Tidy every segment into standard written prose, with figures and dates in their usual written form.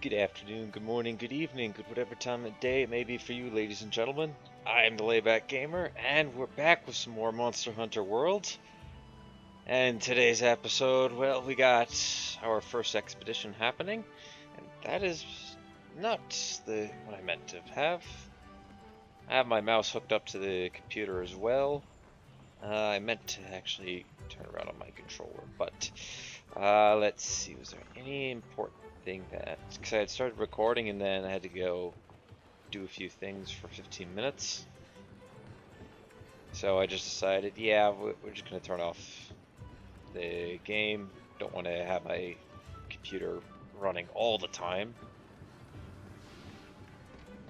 Good afternoon, good morning, good evening, good whatever time of day it may be for you, ladies and gentlemen. I am the Layback Gamer, and we're back with some more Monster Hunter World. And today's episode, well, we got our first expedition happening, and that is not what I meant to have. I have my mouse hooked up to the computer as well. I meant to actually turn around on my controller, but let's see, was there any important thing that, because I had started recording and then I had to go do a few things for 15 minutes. So I just decided, yeah, we're just going to turn off the game. Don't want to have my computer running all the time.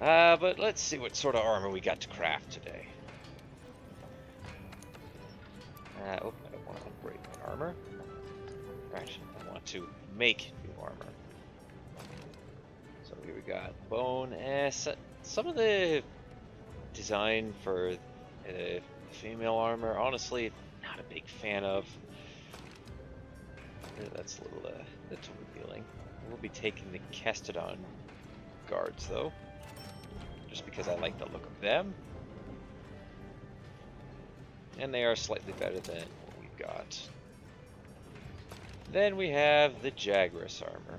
But let's see what sort of armor we got to craft today. I don't want to upgrade my armor. Right, I want to make new armor. So here we got bone. Some of the design for female armor, honestly, not a big fan of. That's a little revealing. We'll be taking the Castodon guards though, just because I like the look of them, and they are slightly better than what we've got. Then we have the Jagras armor.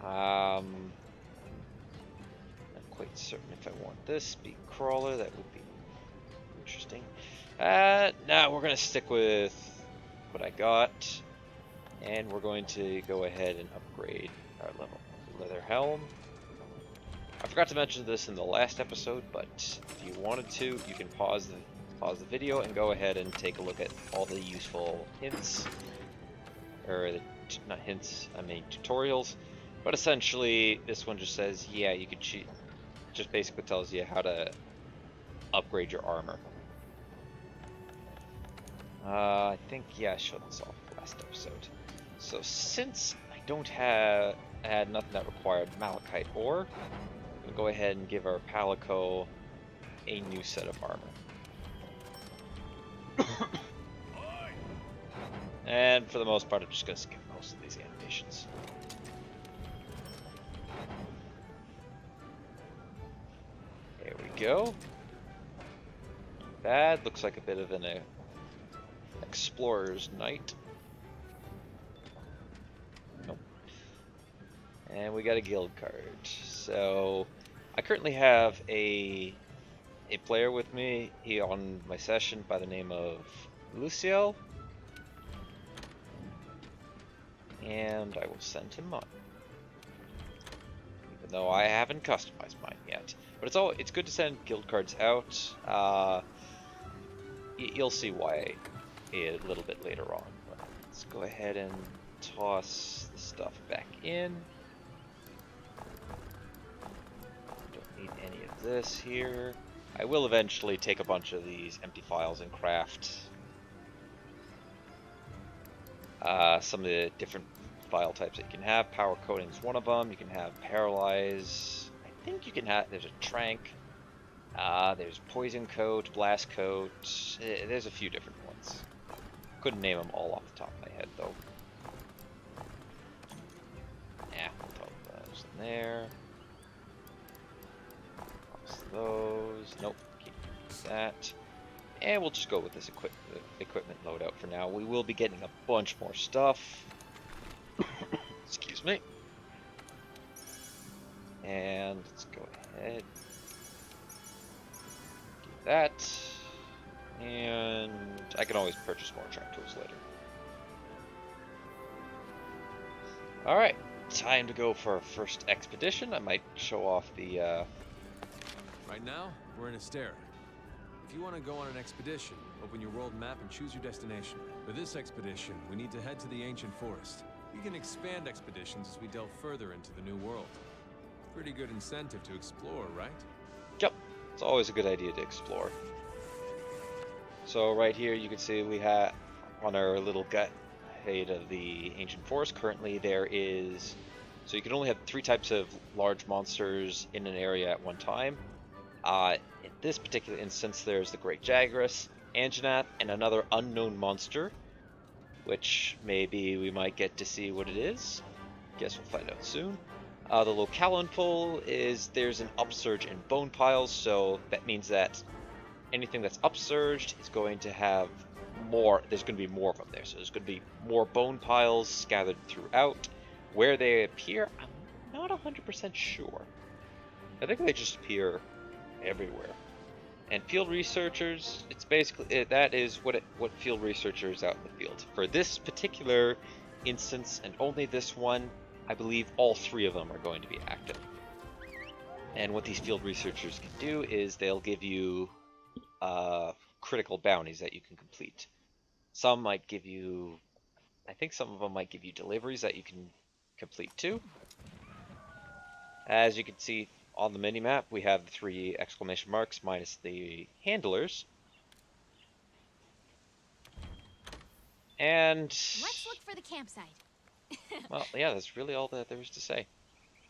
Not quite certain if I want this speed crawler. That would be interesting. Nah, we're gonna stick with what I got, and we're going to go ahead and upgrade our leather helm. I forgot to mention this in the last episode, but if you wanted to, you can pause the video and go ahead and take a look at all the useful hints, or not hints, I mean tutorials. But essentially, this one just says, yeah, you can cheat. Just basically tells you how to upgrade your armor. I think, yeah, I showed this off last episode. So since I had nothing that required malachite ore, we'll go ahead and give our Palico a new set of armor. And for the most part, I'm just going to skip most of these animations. There we go. Bad. Looks like a bit of an explorer's night. Nope. And we got a guild card. So I currently have a player with me on my session by the name of Luciel. And I will send him mine, even though I haven't customized mine yet. But it's good to send guild cards out. You'll see why a little bit later on. But let's go ahead and toss the stuff back in. Don't need any of this here. I will eventually take a bunch of these empty files and craft some of the different file types that you can have. Power coating is one of them. You can have paralyze. I think you can have. There's a trank. There's poison coat, blast coat. There's a few different ones. Couldn't name them all off the top of my head though. Yeah, we'll throw those in there. Toss those. Nope. Keep that. And we'll just go with this equipment loadout for now. We will be getting a bunch more stuff. Excuse me. And let's go ahead. Do that. And I can always purchase more track tools later. Alright, time to go for our first expedition. I might show off the... Right now, we're in Astera. If you want to go on an expedition, open your world map and choose your destination. For this expedition, we need to head to the ancient forest. We can expand expeditions as we delve further into the new world. Pretty good incentive to explore, right? Yep, it's always a good idea to explore. So right here you can see we have on our little guide of the ancient forest. Currently there is, so you can only have 3 types of large monsters in an area at one time. In this particular instance, there's the Great Jagras, Anjanath, and another unknown monster, which maybe we might get to see what it is. Guess we'll find out soon. The locale info is there's an upsurge in bone piles, so that means that anything that's upsurged is going to have more, there's going to be more of them there. So there's going to be more bone piles scattered throughout. Where they appear, I'm not 100% sure. I think they just appear everywhere. And field researchers, it's basically, that is what field researchers out in the field. For this particular instance, and only this one, I believe all 3 of them are going to be active. And what these field researchers can do is they'll give you critical bounties that you can complete. Some might give you, I think some of them might give you deliveries that you can complete too. As you can see on the minimap, we have the 3 exclamation marks minus the handlers. And let's look for the campsite. well, yeah, that's really all that there is to say.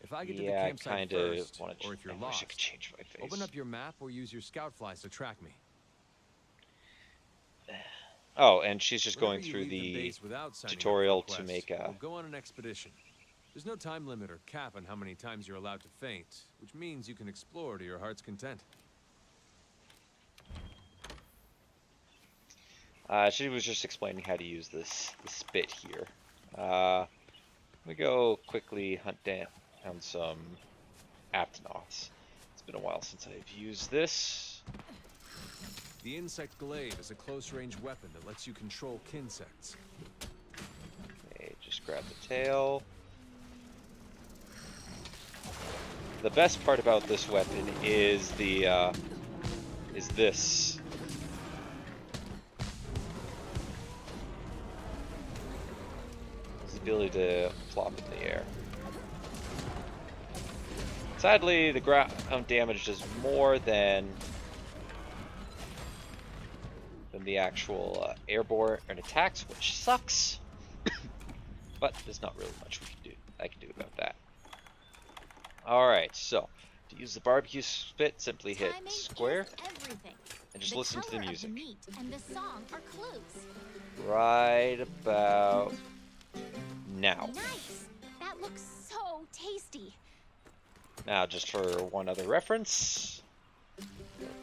If I get to the campsite first, or if you're I wish I lost, could change my face. open up your map or use your scout flies to track me. Oh, and she's just Whenever going you through leave the base without signing up tutorial for a to quest, make a... we'll go on an expedition. There's no time limit or cap on how many times you're allowed to faint, which means you can explore to your heart's content. She was just explaining how to use this bit here. Let me go quickly hunt down some Aptonoths. It's been a while since I've used this. The Insect Glaive is a close-range weapon that lets you control kinsects. Okay, just grab the tail. The best part about this weapon is this. His ability to flop in the air. Sadly, the ground damage does more than the actual airborne attacks, which sucks. But there's not really much I can do about that. Alright, so to use the barbecue spit, simply hit Timing square is everything. and just The listen to the color of music. meat and the song are clues. Right about now. Nice. That looks so tasty. Now, just for one other reference, I'll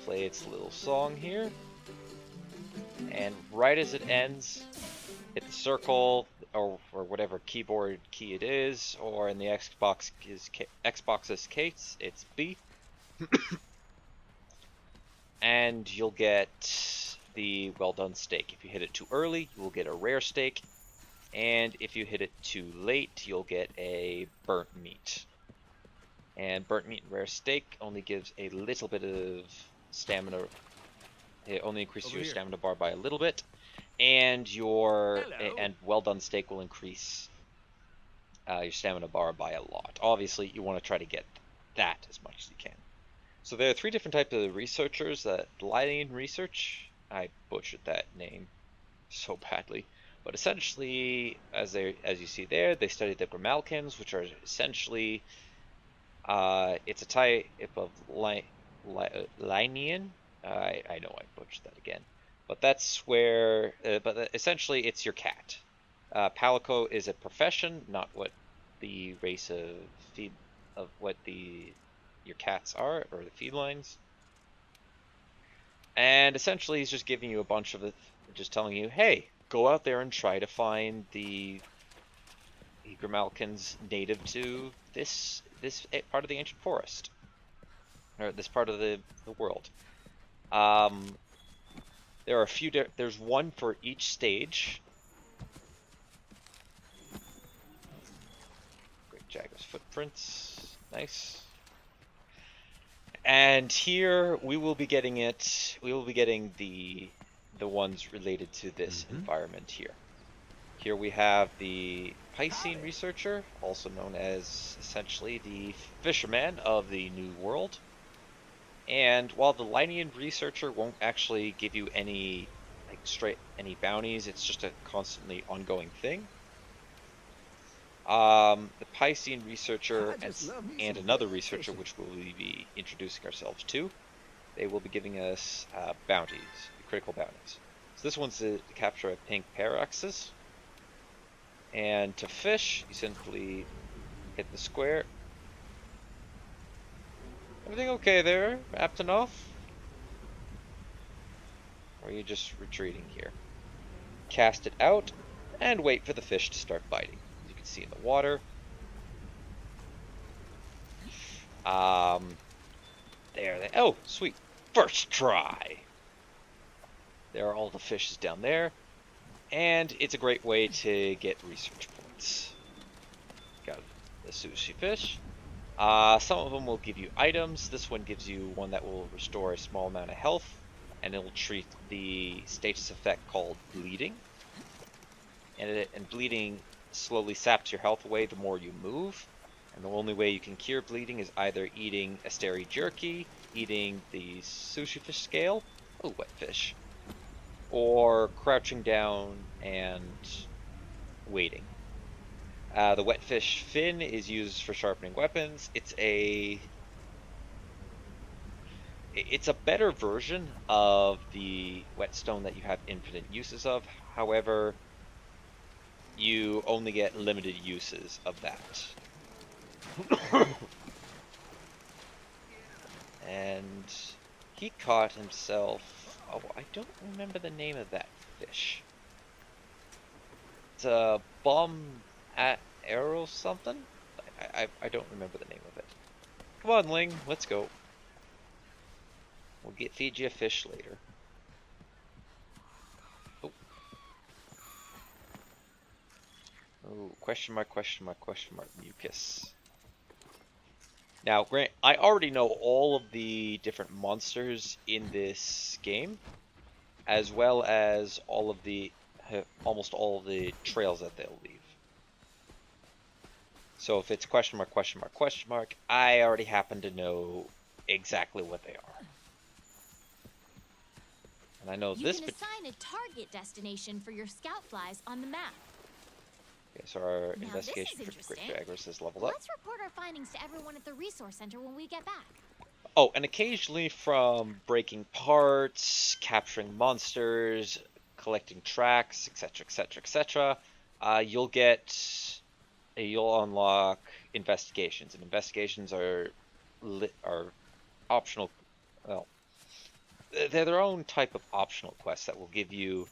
play its little song here. And right as it ends, hit the circle or whatever keyboard key it is, or in the Xbox's case, it's B. And you'll get the well done steak. If you hit it too early, you will get a rare steak. And if you hit it too late, you'll get a burnt meat. And burnt meat and rare steak only gives a little bit of stamina. It only increases your stamina bar by a little bit. And and well done steak will increase your stamina bar by a lot. Obviously, you want to try to get that as much as you can. So there are 3 different types of researchers. That Lion research, I butchered that name so badly, but essentially, as you see there, they study the Grimalkins, which are essentially it's a type of Linean. I know I butchered that again. But that's where, essentially it's your cat. Palico is a profession, not what the race of what your cats are, or the felines. And essentially he's just giving you a bunch of it, just telling you, hey, go out there and try to find the Grimalkins native to this part of the ancient forest, or this part of the world. There are a few. There's one for each stage. Great Jagger's footprints, nice. And here we will be getting it. We will be getting the ones related to this environment here. Here we have the Piscine researcher, also known as essentially the fisherman of the New World. And while the Linean researcher won't actually give you any any bounties, it's just a constantly ongoing thing. The Piscine researcher and another researcher, which we'll be introducing ourselves to, they will be giving us bounties, critical bounties. So this one's to capture a pink Paraxis. And to fish, you simply Hit the square. Everything okay there, Aptonoff? Or are you just retreating here? Cast it out, and wait for the fish to start biting. As you can see in the water. There they... Oh, sweet. First try! There are all the fishes down there. And it's a great way to get research points. Got the sushi fish. Some of them will give you items. This one gives you one that will restore a small amount of health, and it will treat the status effect called bleeding. And bleeding slowly saps your health away the more you move. And the only way you can cure bleeding is either eating Asteri jerky, eating the sushi fish scale, oh, wet fish, or crouching down and waiting. The wet fish fin is used for sharpening weapons. It's a better version of the whetstone that you have infinite uses of. However, you only get limited uses of that. And he caught himself... Oh, I don't remember the name of that fish. It's a bomb at arrow something? I don't remember the name of it. Come on, Ling, let's go. We'll feed you a fish later. Oh. Oh, question mark, mucus. Now, Grant, I already know all of the different monsters in this game, as well as almost all of the trails that they'll leave. So if it's question mark, I already happen to know exactly what they are. And I know this... You can assign a target destination for your scout flies on the map. Okay, so our Now, investigation for Great Jaguars is leveled up. Let's report our findings to everyone at the resource center when we get back. Oh, and occasionally from breaking parts, capturing monsters, collecting tracks, etc., you'll unlock investigations, and investigations are optional. Well, they're their own type of optional quests that will give you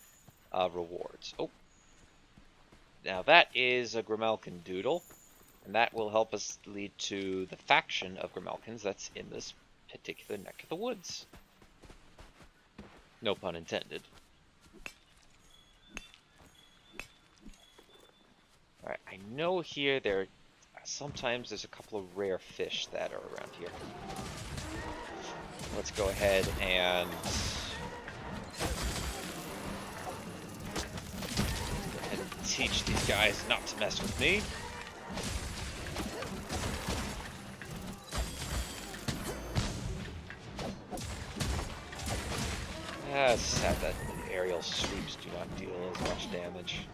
rewards. Oh. Now that is a Grimalkin doodle, and that will help us lead to the faction of Grimalkins that's in this particular neck of the woods. No pun intended. Alright, I know here sometimes there's a couple of rare fish that are around here. Let's go ahead and teach these guys not to mess with me. It's sad that aerial sweeps do not deal as much damage.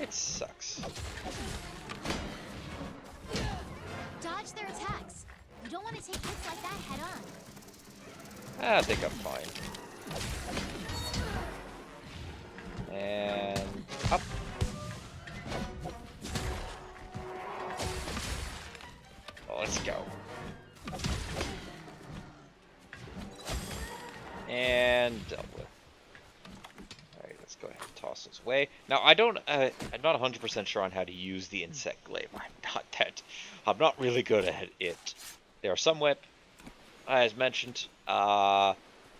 It sucks. Dodge their attacks. You don't want to take hits like that head on. I think I'm fine. And up. Oh, let's go. And dealt with. Alright, let's go ahead and toss those away. Now, I'm not 100% sure on how to use the Insect Glaive. I'm not really good at it. There are some as mentioned, the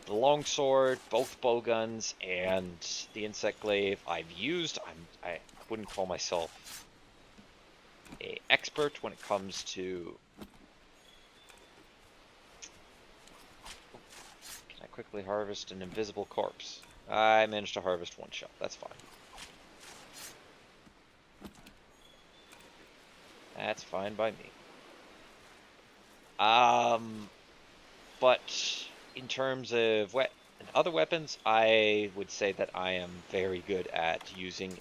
longsword, both bowguns, and the Insect Glaive I've used. I wouldn't call myself an expert when it comes to... Can I quickly harvest an invisible corpse? I managed to harvest one shell. That's fine. That's fine by me. But in terms of other weapons, I would say that I am very good at using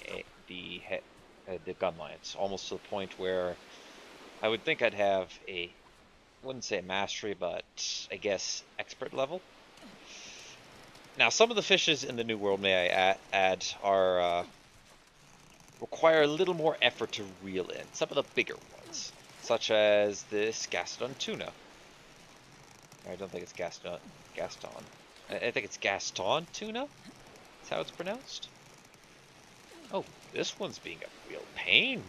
the gun lance, almost to the point where I would think I'd have I wouldn't say mastery, but I guess expert level. Now, some of the fishes in the New World, may I add, are require a little more effort to reel in. Some of the bigger ones, such as this Gaston tuna. I don't think it's Gaston. I think it's Gaston tuna. That's how it's pronounced. Oh, this one's being a real pain.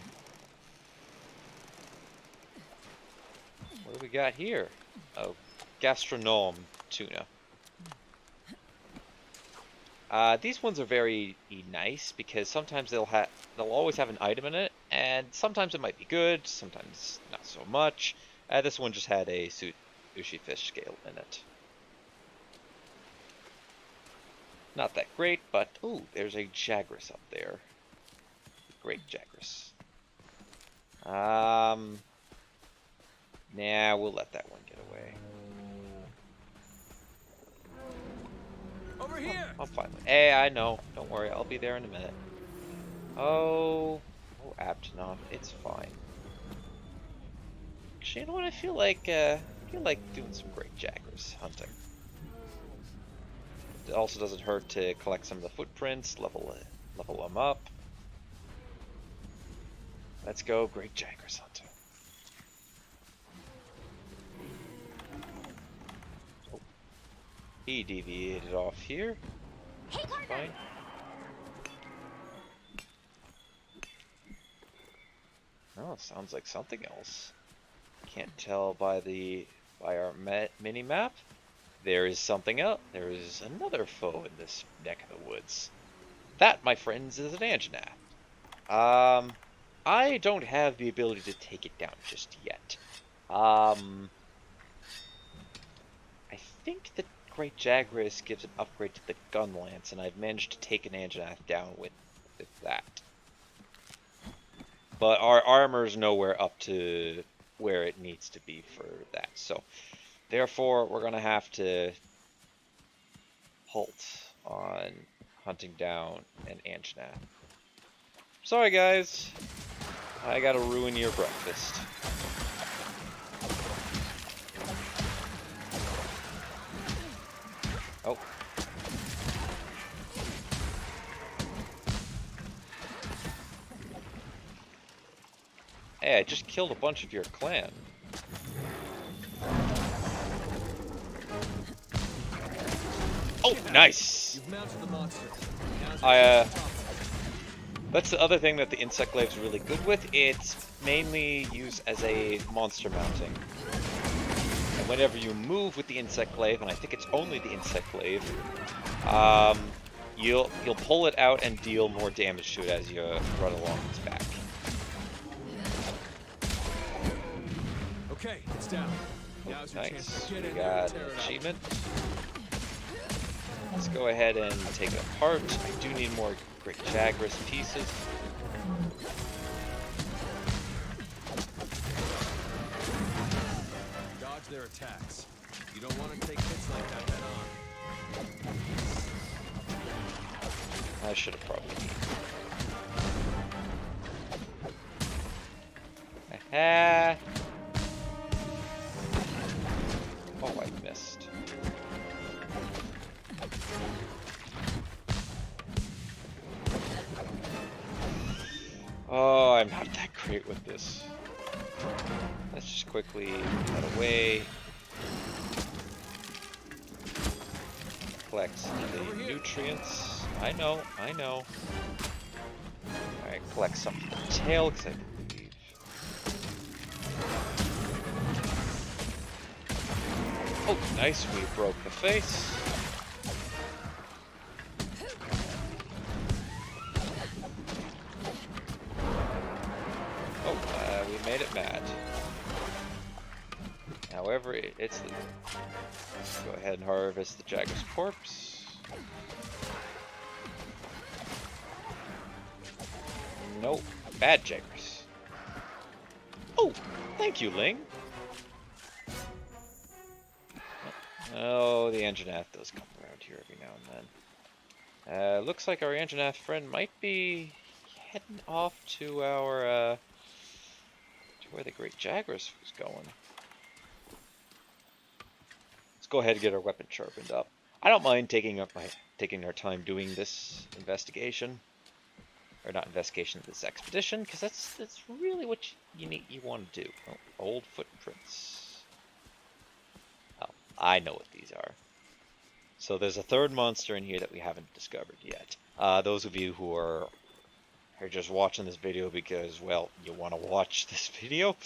What do we got here? Oh, gastronome tuna. These ones are very nice because sometimes they'll always have an item in it, and sometimes it might be good, sometimes not so much. This one just had a sushi fish scale in it. Not that great, but ooh, there's a Jagras up there. Great Jagras. Nah, we'll let that one get away. Over here. I'm fine. Hey, I know. Don't worry, I'll be there in a minute. Oh, Abtonon, it's fine. Actually, you know what? I feel like doing some great Jagras hunting. It also doesn't hurt to collect some of the footprints, level them up. Let's go, great Jagras hunting. Oh, he deviated off here. Hey, partner. Fine. Oh, sounds like something else. Can't tell by our mini map. There is something else. There is another foe in this neck of the woods. That, my friends, is an Anjanath. I don't have the ability to take it down just yet. I think the Great Jagras gives an upgrade to the gun lance, and I've managed to take an Anjanath down with that. But our armor's nowhere up to where it needs to be for that. So, therefore, we're going to have to halt on hunting down an Anjanath. Sorry, guys. I gotta ruin your breakfast. Oh. Hey, I just killed a bunch of your clan. Oh, nice! You've mounted the monster. That's the other thing that the Insect Glaive is really good with. It's mainly used as a monster mounting. And whenever you move with the Insect Glaive, and I think it's only the Insect Glaive, you'll pull it out and deal more damage to it as you run along its back. Okay, it's down. Now's your chance Nice. to get We in there got and tear an it up. achievement. Let's go ahead and take it apart. I do need more Great Jagras pieces. Dodge their attacks. You don't want to take hits like that head on. I should have probably. Aha! Oh, I missed. Oh, I'm not that great with this. Let's just quickly get away. Collect the nutrients. I know. Alright, collect some from the tail, because I believe. Oh, nice, we broke the face. Oh, we made it mad. However, it's the... Let's go ahead and harvest the Jagras corpse. Nope, bad Jagras. Oh, thank you, Ling. Oh, the Anjanath does come around here every now and then. Looks like our Anjanath friend might be heading off to our, to where the Great Jagras was going. Let's go ahead and get our weapon sharpened up. I don't mind taking our time doing this investigation, or not investigation, this expedition, because that's really what you want to do. Oh, old footprints. Oh, I know what these are. So there's a third monster in here that we haven't discovered yet. Those of you who are just watching this video because, well, you want to watch this video,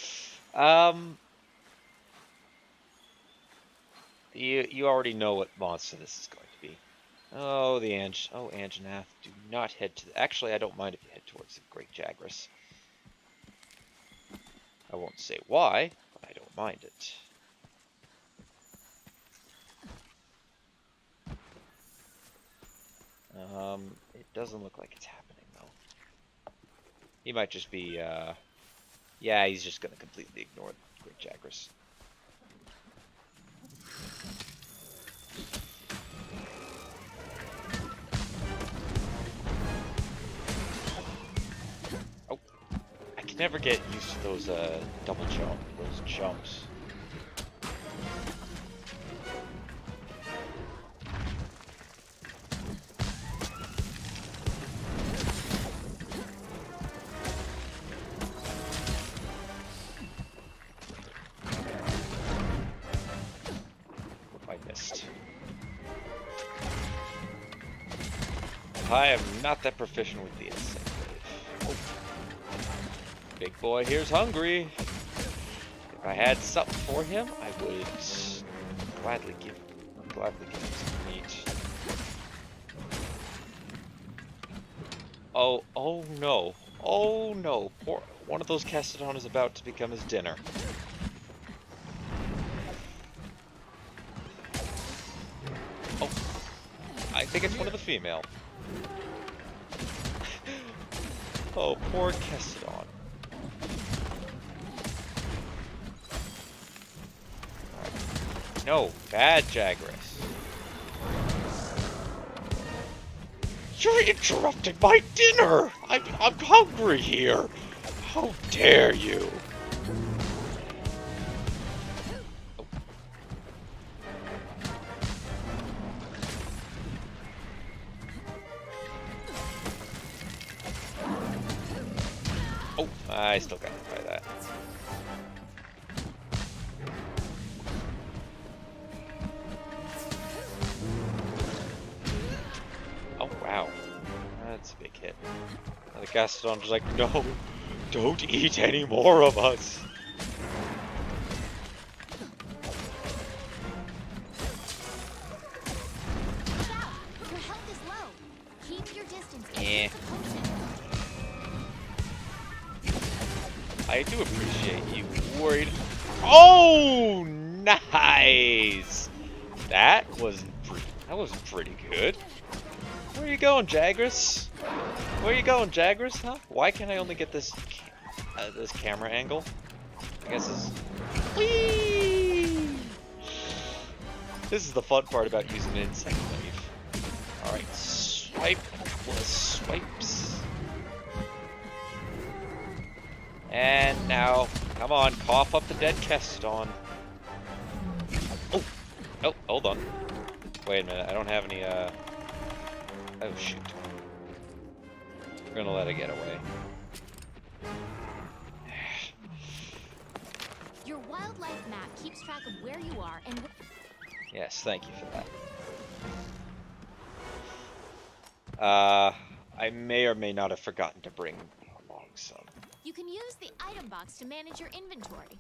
you already know what monster this is going to be. Oh, the Anjanath. Do not head to actually, I don't mind if you head towards the Great Jagras. I won't say why, but I don't mind it. It doesn't look like it's happening, though. He might just be, yeah, he's just gonna completely ignore the Great Jagras. Oh, I can never get used to those, those jumps. I am not that proficient with the Insect Glaive. Oh. Big boy here's hungry. If I had something for him, I would gladly give him some meat. Oh no. Oh no. One of those Castodon is about to become his dinner. Oh. I think it's one of the female. Oh, poor Castodon. Right. No, bad Jagras. You're interrupting my dinner! I'm hungry here! How dare you! Oh, I still got hit by that. Oh, wow. That's a big hit. And the Castodon's like, no, don't eat any more of us. Your health is low. Keep your distance. Yeah. I do appreciate you worried. Oh, nice! That wasn't pretty good. Where you going, Jagras? Where you going, Jagras? Huh? Why can't I only get this this camera angle? I guess this. Whee! This is the fun part about using an Insect Glaive. All right, swipe, a couple of swipes. And now, come on, cough up the dead Castodon. Oh, hold on. Wait a minute, I don't have any, oh shoot. We're gonna let it get away. Your wildlife map keeps track of where you are and... Yes, thank you for that. I may or may not have forgotten to bring along some. You can use the item box to manage your inventory.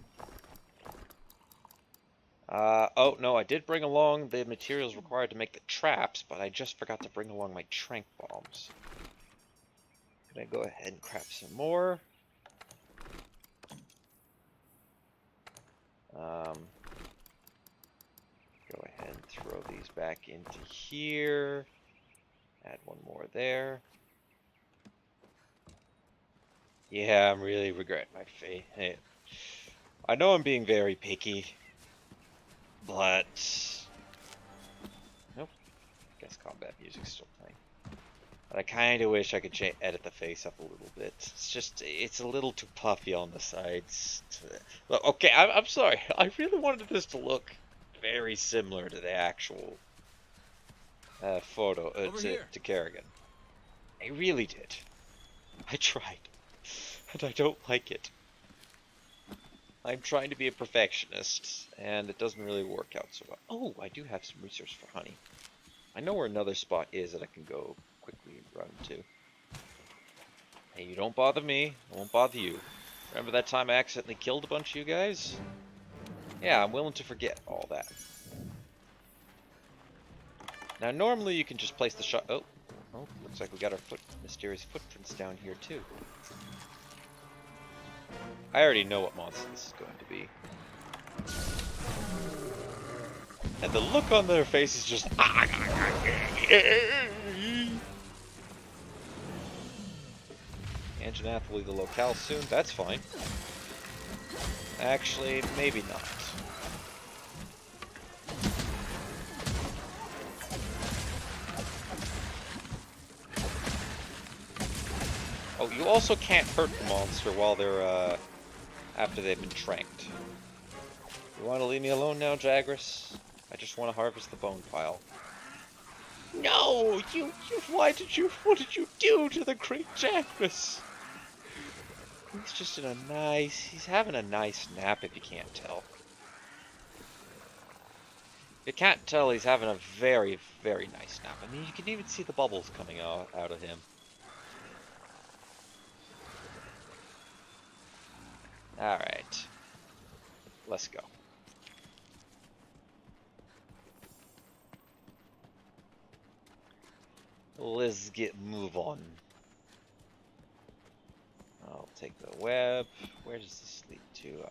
Oh, no, I did bring along the materials required to make the traps, but I just forgot to bring along my trank bombs. Gonna go ahead and craft some more. Go ahead and throw these back into here. Add one more there. Yeah, I'm really regretting my fate. Hey, I know I'm being very picky, but nope. I guess combat music's still playing. But I kind of wish I could edit the face up a little bit. It's a little too puffy on the sides. Look, okay, I'm sorry. I really wanted this to look very similar to the actual photo Over here. to Kerrigan. I really did. I tried, and I don't like it. I'm trying to be a perfectionist, and it doesn't really work out so well. Oh, I do have some research for honey. I know where another spot is that I can go quickly run to. Hey, you don't bother me, I won't bother you. Remember that time I accidentally killed a bunch of you guys? Yeah, I'm willing to forget all that. Now, normally you can just place the shot. Oh, looks like we got our mysterious footprints down here too. I already know what monster this is going to be. And the look on their face is just... Anjanath will leave the locale soon, that's fine. Actually, maybe not. Oh, you also can't hurt the monster while they're, after they've been tranked. You want to leave me alone now, Jagras? I just want to harvest the bone pile. No! What did you do to the great Jagras? He's just he's having a nice nap if you can't tell. If you can't tell, he's having a very, very nice nap. I mean, you can even see the bubbles coming out of him. Alright. Let's go. Let's move on. I'll take the web. Where does this lead to?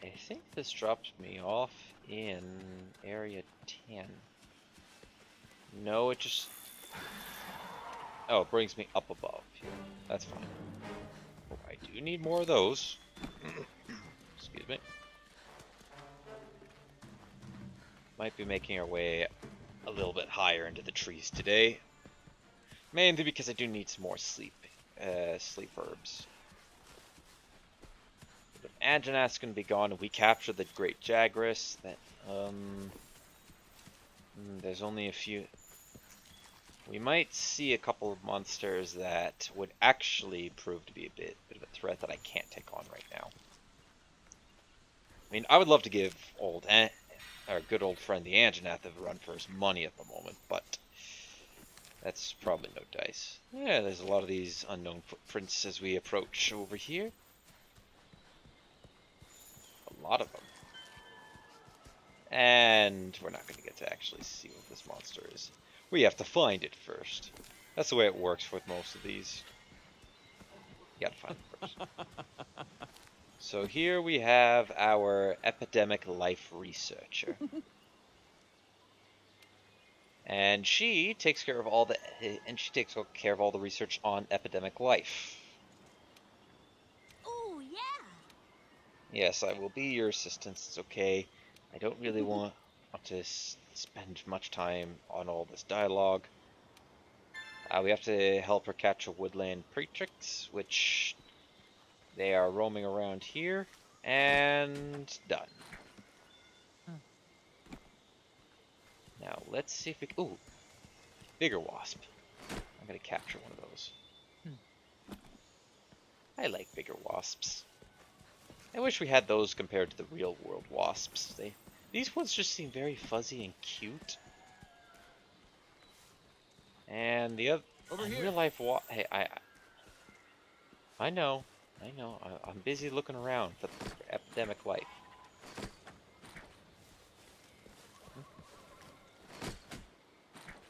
I think this drops me off in area 10. No, it just... Oh, it brings me up above. That's fine. Oh, I do need more of those. Excuse me. Might be making our way a little bit higher into the trees today. Mainly because I do need some more sleep herbs. If Anjanath's gonna be gone and we capture the Great Jagras, then there's only a few. We might see a couple of monsters that would actually prove to be a bit of a threat that I can't take on right now. I mean, I would love to give our good old friend the Anjanath a run for his money at the moment, but that's probably no dice. Yeah, there's a lot of these unknown footprints as we approach over here. A lot of them. And we're not going to get to actually see what this monster is. We have to find it first. That's the way it works with most of these. You gotta find it first. So here we have our epidemic life researcher. And she takes care of all the research on epidemic life. Oh, yeah. Yes, I will be your assistant. It's okay. I don't really want to spend much time on all this dialogue. We have to help her catch a woodland pretrix, which they are roaming around here, and done. Now let's see if we can... Ooh, bigger wasp. I'm gonna capture one of those. I like bigger wasps. I wish we had those compared to the real world wasps. These ones just seem very fuzzy and cute. And the other real life hey, I know. I'm busy looking around for epidemic life.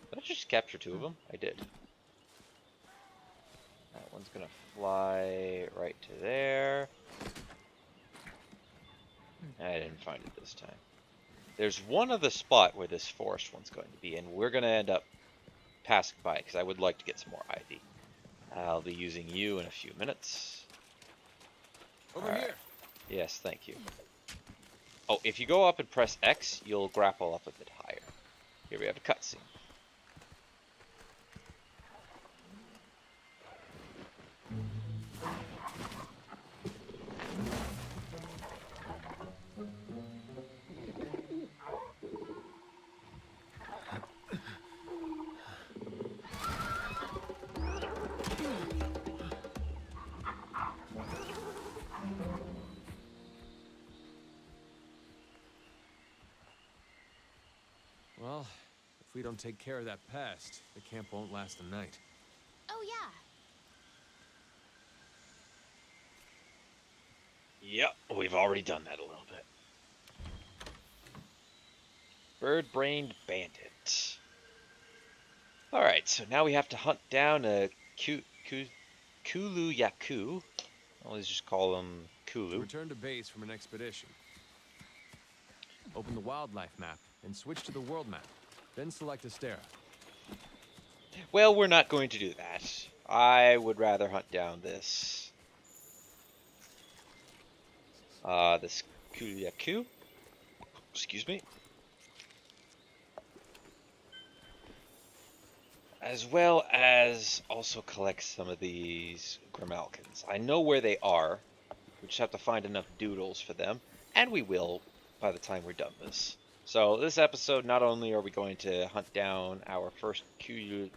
Did I just capture two of them? I did. That one's gonna fly right to there. I didn't find it this time. There's one other spot where this forest one's going to be, and we're gonna end up passing by because I would like to get some more ivy. I'll be using you in a few minutes. Over here. Yes, thank you. Oh, if you go up and press X, you'll grapple up a bit higher. Here we have a cutscene. we don't take care of that pest, the camp won't last a night. Oh, yeah. Yep, we've already done that a little bit. Bird-brained bandit. Alright, so now we have to hunt down a Kulu Yaku. I always just call him Kulu. Return to base from an expedition. Open the wildlife map and switch to the world map. Then select Astera. Well, we're not going to do that. I would rather hunt down this this Kulu Yaku. Excuse me. As well as also collect some of these Grimalkins. I know where they are. We just have to find enough doodles for them. And we will by the time we're done this. So this episode, not only are we going to hunt down our first Kulu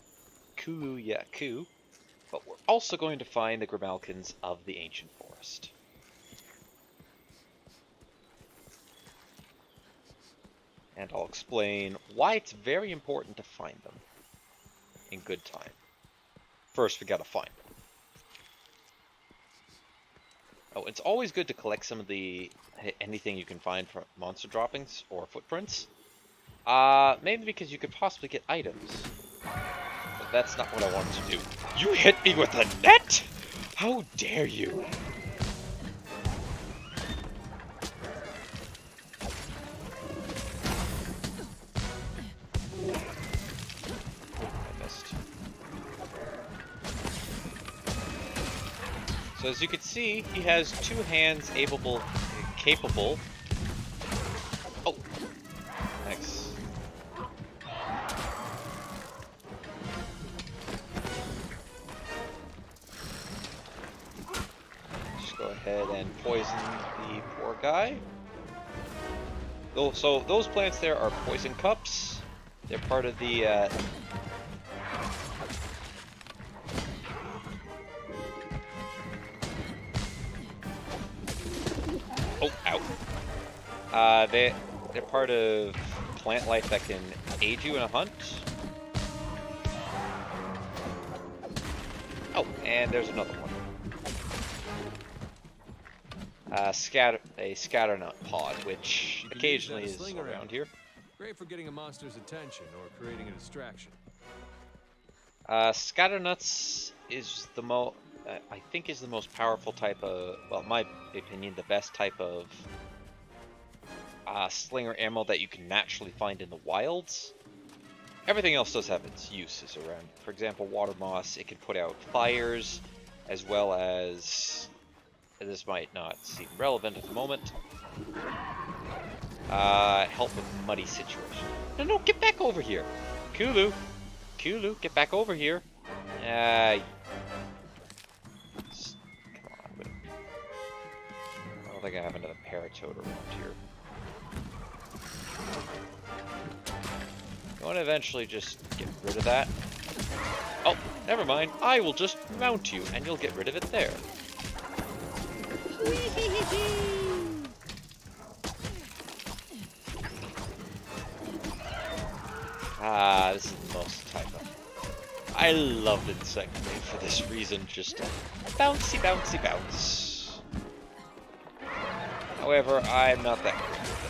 Yaku, but we're also going to find the Grimalkins of the Ancient Forest. And I'll explain why it's very important to find them in good time. First, we gotta find them. Oh, it's always good to collect some of the anything you can find from monster droppings or footprints. Maybe because you could possibly get items. But that's not what I wanted to do. You hit me with a net? How dare you? So as you can see, he has two hands capable. Oh, thanks. Just go ahead and poison the poor guy. So those plants there are poison cups. They're part of the oh, ow. They're part of plant life that can aid you in a hunt. Oh, and there's another one. A scatternut pod, which occasionally is around here. Great for getting a monster's attention or creating a distraction. Scatternuts is I think is the most powerful type of, well, in my opinion, the best type of slinger ammo that you can naturally find in the wilds. Everything else does have its uses around. For example, water moss, it can put out fires, as well as, this might not seem relevant at the moment, help with muddy situations. No, get back over here! Kulu, get back over here! Come on, I don't think I have another paratoad around here. I want to eventually just get rid of that. Oh, never mind. I will just mount you, and you'll get rid of it there. This is the most type of. I love Insect Glaive for this reason, just bouncy, bouncy, bounce. However, I'm not that good with it.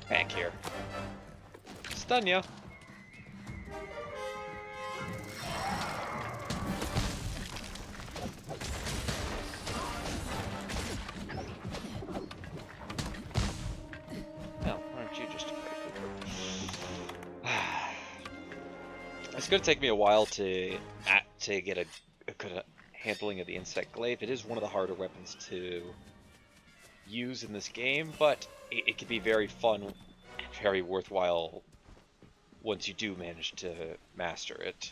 Back here. Stun ya. Well, aren't you just a It's gonna take me a while to get a good handling of the Insect Glaive. It is one of the harder weapons to use in this game, but it can be very fun and very worthwhile once you do manage to master it.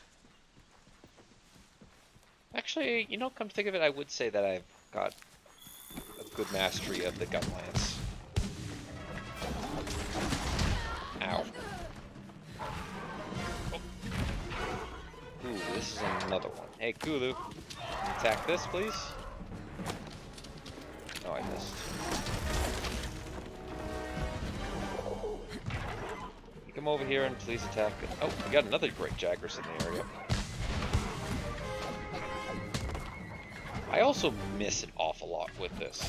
Actually, you know, come to think of it, I would say that I've got a good mastery of the gun lance. Ow. Oh. Ooh, this is another one. Hey, Kulu, attack this, please. Oh, I missed. You come over here and please attack it. Oh, we got another great Jaggers in the area. I also miss an awful lot with this.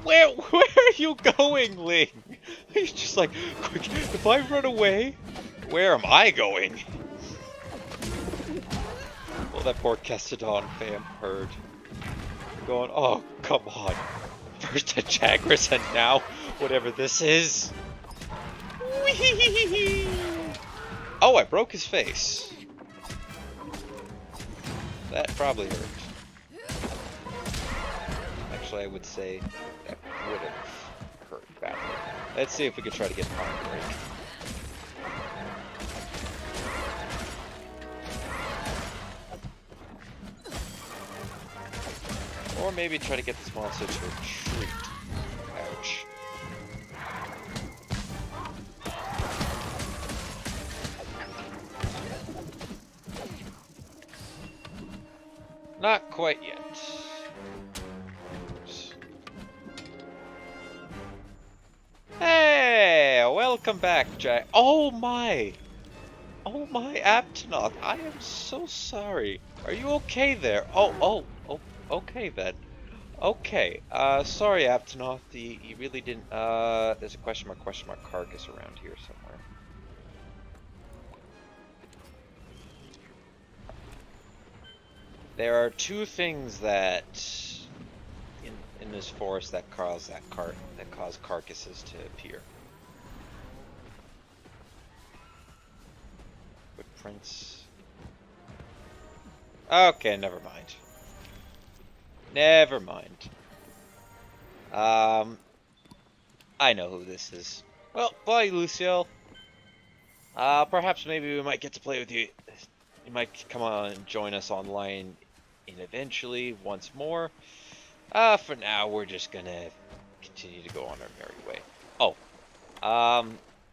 Where are you going, Ling? He's just like, quick, if I run away, where am I going? Well, that poor Kestodon fam heard. Going, oh, come on. First a Jaggers and now whatever this is. Whee! Oh, I broke his face. That probably hurt. Actually, I would say that would have hurt badly. Let's see if we can try to get an arm break. Or maybe try to get this monster to retreat. Ouch. Not quite yet. Oops. Hey! Welcome back, Jack. Oh my! Oh my, Aptonoth. I am so sorry. Are you okay there? Oh. Okay then. Okay. Sorry, Aptonoth. You really didn't. There's a question mark carcass around here somewhere. There are two things that in this forest that cause carcasses to appear. Footprints. Okay, never mind. Never mind. I know who this is. Well, bye, Luciel. Perhaps maybe we might get to play with you. You might come on and join us online and eventually once more. For now, we're just gonna continue to go on our merry way. Oh,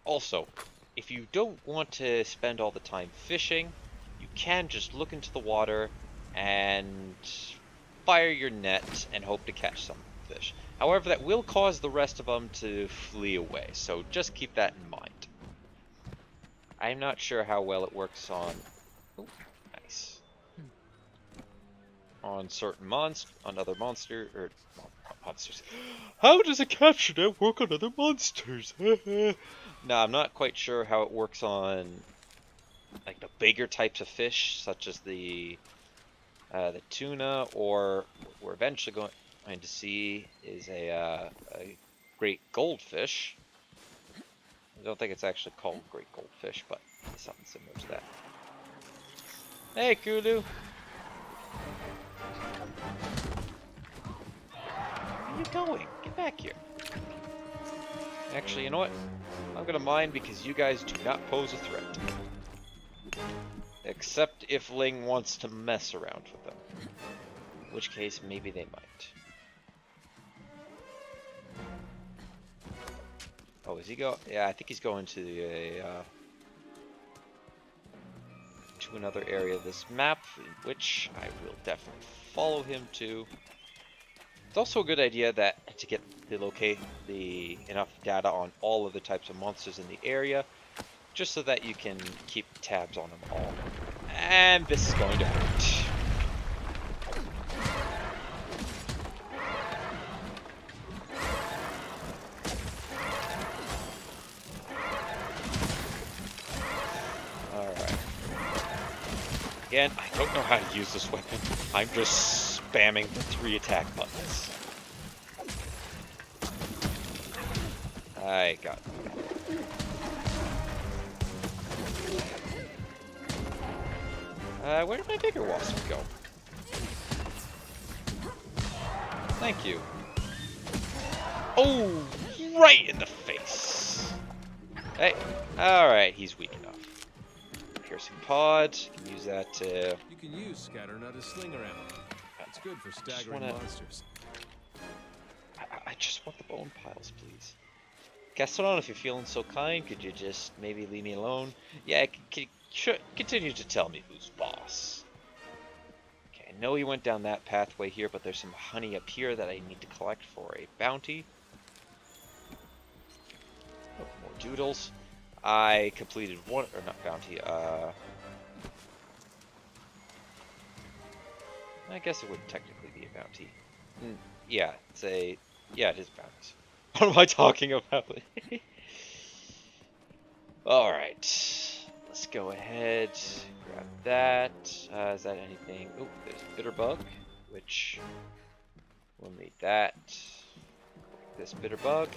also, if you don't want to spend all the time fishing, you can just look into the water and fire your net and hope to catch some fish. However, that will cause the rest of them to flee away, so just keep that in mind. I'm not sure how well it works on... Ooh, nice. On certain other monsters. How does a capture net work on other monsters? No, I'm not quite sure how it works on like the bigger types of fish, such as the tuna, or what we're eventually going to see is a great goldfish. I don't think it's actually called great goldfish, but it's something similar to that. Hey, Kulu! Where are you going? Get back here. Actually, you know what? I'm gonna mind because you guys do not pose a threat. Except if Ling wants to mess around with them. In which case, maybe they might. Oh, is he go? Yeah, I think he's going to to another area of this map, which I will definitely follow him to. It's also a good idea that to get the enough data on all of the types of monsters in the area, just so that you can keep tabs on them all. And this is going to hurt. Alright. Again, I don't know how to use this weapon. I'm just spamming the 3 attack buttons. I got it. Where did my bigger wasp go? Thank you. Oh, right in the face. Hey, alright, he's weak enough. Piercing pod, can use that to... You can use Scatter Nut as sling around. It's good for staggering monsters. I just want the bone piles, please. Gaston, if you're feeling so kind, could you just maybe leave me alone? Yeah, continue to tell me who's boss. Okay, I know he went down that pathway here, but there's some honey up here that I need to collect for a bounty. Oh, more doodles. I completed one, or not bounty, I guess it would technically be a bounty. Yeah, yeah, it is bounties. What am I talking about? Alright, let's go ahead, grab that. Is that anything? Oh, there's a bitter bug, which we'll need that. This bitter bug,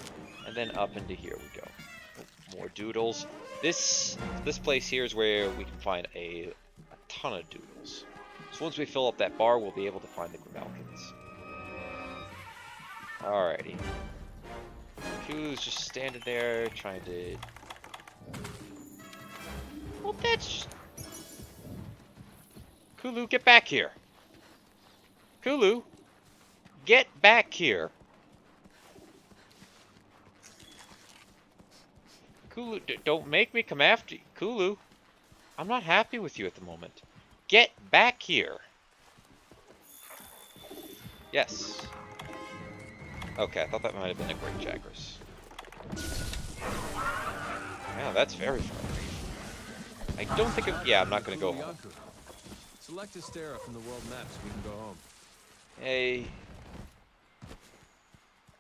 and then up into here we go. Oh, more doodles. This place here is where we can find a ton of doodles. So once we fill up that bar, we'll be able to find the Grimalkins. Alrighty. Who's just standing there trying to... Well, that's just... Kulu, get back here! Kulu! Get back here! Kulu, don't make me come after you. Kulu, I'm not happy with you at the moment. Get back here! Yes. Okay, I thought that might have been a great Jagras. Yeah, that's very far. I don't think it... Yeah, I'm not going to go home. Select Astera from the world map so we can go home. Hey.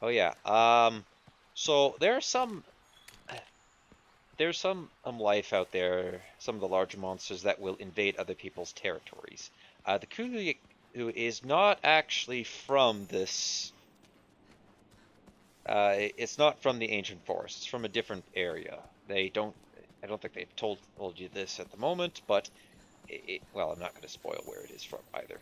Oh yeah. So there's some life out there. Some of the larger monsters that will invade other people's territories. The Kulu is not actually from this. It's not from the ancient forest. It's from a different area. I don't think they've told you this at the moment, but well, I'm not going to spoil where it is from either.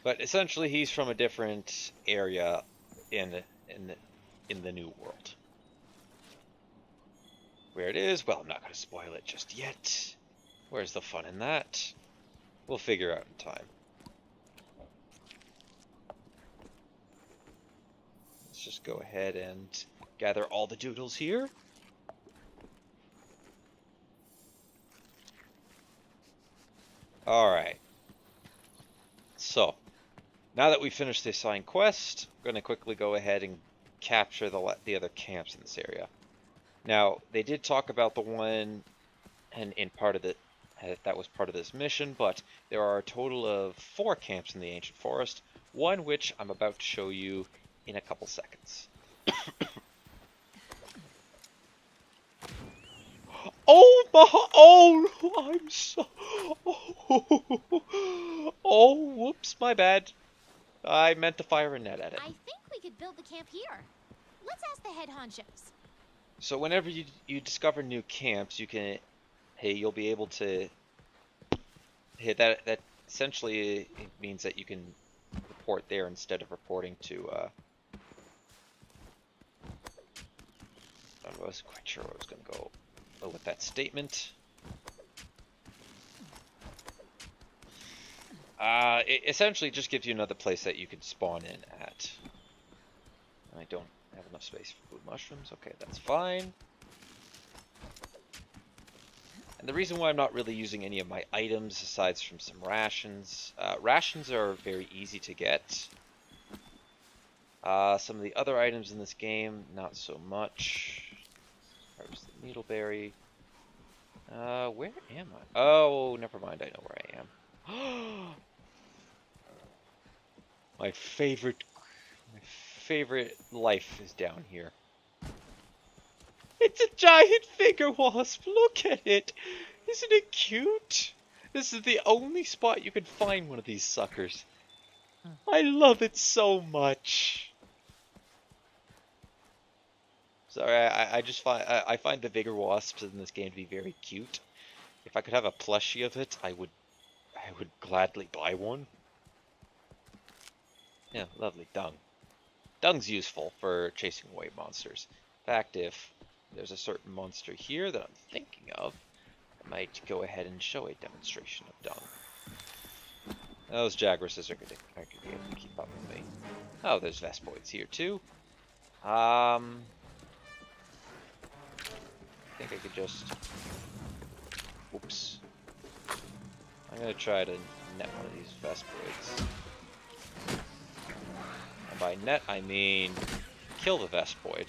But essentially, he's from a different area in the new world. Where it is, well, I'm not going to spoil it just yet. Where's the fun in that? We'll figure out in time. Let's just go ahead and gather all the doodles here. Alright. So, now that we've finished the assigned quest, I'm going to quickly go ahead and capture the other camps in this area. Now, they did talk about the one in part of that was part of this mission, but there are a total of 4 camps in the ancient forest, one which I'm about to show you in a couple seconds. Oh my! Oh, I'm so... Oh, whoops, my bad. I meant to fire a net at it. I think we could build the camp here. Let's ask the head honchos. So whenever you discover new camps, you'll be able to... Hey, that essentially it means that you can report there instead of reporting to... I wasn't quite sure where I was going to go with that statement. It essentially just gives you another place that you can spawn in at. I don't have enough space for food mushrooms. Okay, that's fine. And the reason why I'm not really using any of my items, aside from some rations, rations are very easy to get. Some of the other items in this game, not so much. There's the needleberry. Where am I? Oh, never mind. I know where I am. My favorite life is down here. It's a giant finger wasp. Look at it. Isn't it cute? This is the only spot you can find one of these suckers. I love it so much. Sorry, I find the vigor wasps in this game to be very cute. If I could have a plushie of it, I would gladly buy one. Yeah, lovely dung. Dung's useful for chasing away monsters. In fact, if there's a certain monster here that I'm thinking of, I might go ahead and show a demonstration of dung. Those Jagresses aren't gonna be able to keep up with me. Oh, there's Vespoids here too. I think I could just... Oops. I'm gonna try to net one of these Vespoids. And by net, I mean kill the Vespoid.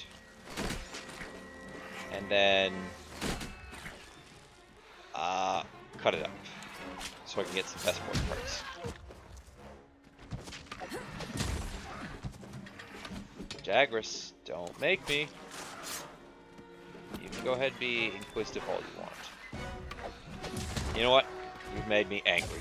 And then... cut it up. So I can get some Vespoid parts. Jagras, don't make me. You can go ahead and be inquisitive all you want. You know what? You've made me angry.